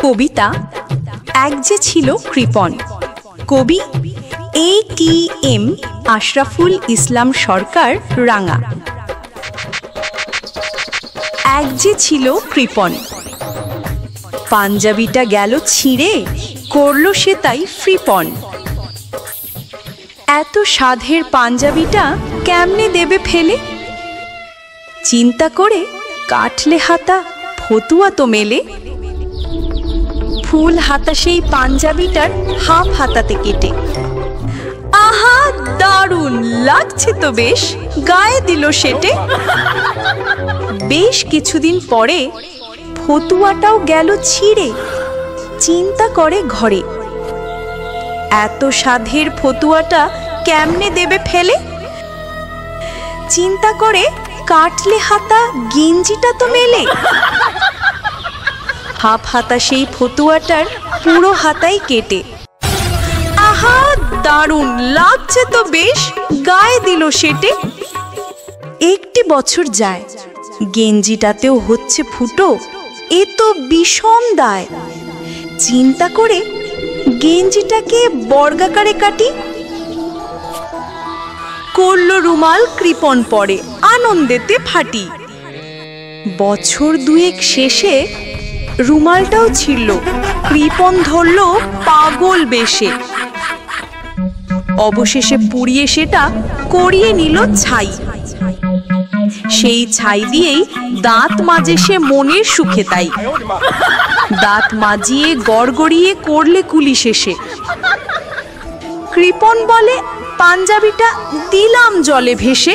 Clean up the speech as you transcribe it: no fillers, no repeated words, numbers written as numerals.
কবিতা এক যে ছিল কৃপণ। কবি ATM আশরাফুল ইসলাম সরকার রাঙা। এক যে ছিল কৃপণ, পাঞ্জাবিটা গেল ছিঁড়ে, করল সে তাই ফ্রিপন। এত সাধের পাঞ্জাবিটা কেমনে দেবে ফেলে, চিন্তা করে কাটলে হাতা ফতুয়া তো মেলে। ফুল হাতা সেই পাঞ্জাবিটার হাফ হাতাতে কেটে, আহা দারুণ লাগছে তো বেশ, গায়ে দিল সেটে। বেশ কিছুদিন পরে ফতুয়াটাও গেল ছিঁড়ে, চিন্তা করে ঘরে এত সাধের ফতুয়াটা কেমনে দেবে ফেলে। চিন্তা করে কাটলে হাতা গেঞ্জিটা তো মেলে। হাফ হাতা সেই ফতুয়াটার পুরো হাতাই কেটে, আহা দারুণ লাগছে তো বেশ, গায়ে দিল সেটে। একটি বছর যায়, গেঞ্জিটাতেও হচ্ছে ফুটো, এ তো বিষম দায়। চিন্তা করে গেঞ্জিটাকে বর্গাকারে কাটি, করল রুমাল কৃপণ পরে আনন্দেতে ফাটি। বছর দুয়েক শেষে রুমালটাও ছিঁড়ল, কৃপণ ধরল পাগল বেশে। অবশেষে পুড়িয়ে সেটা করিয়ে নিল ছাই, সেই ছাই দিয়েই দাঁত মাজে সে মনের সুখে তাই। দাঁত মাজিয়ে গড়গড়িয়ে করলে কুলি শেষে। কৃপণ বলে পাঞ্জাবিটা দিলাম জলে ভেসে।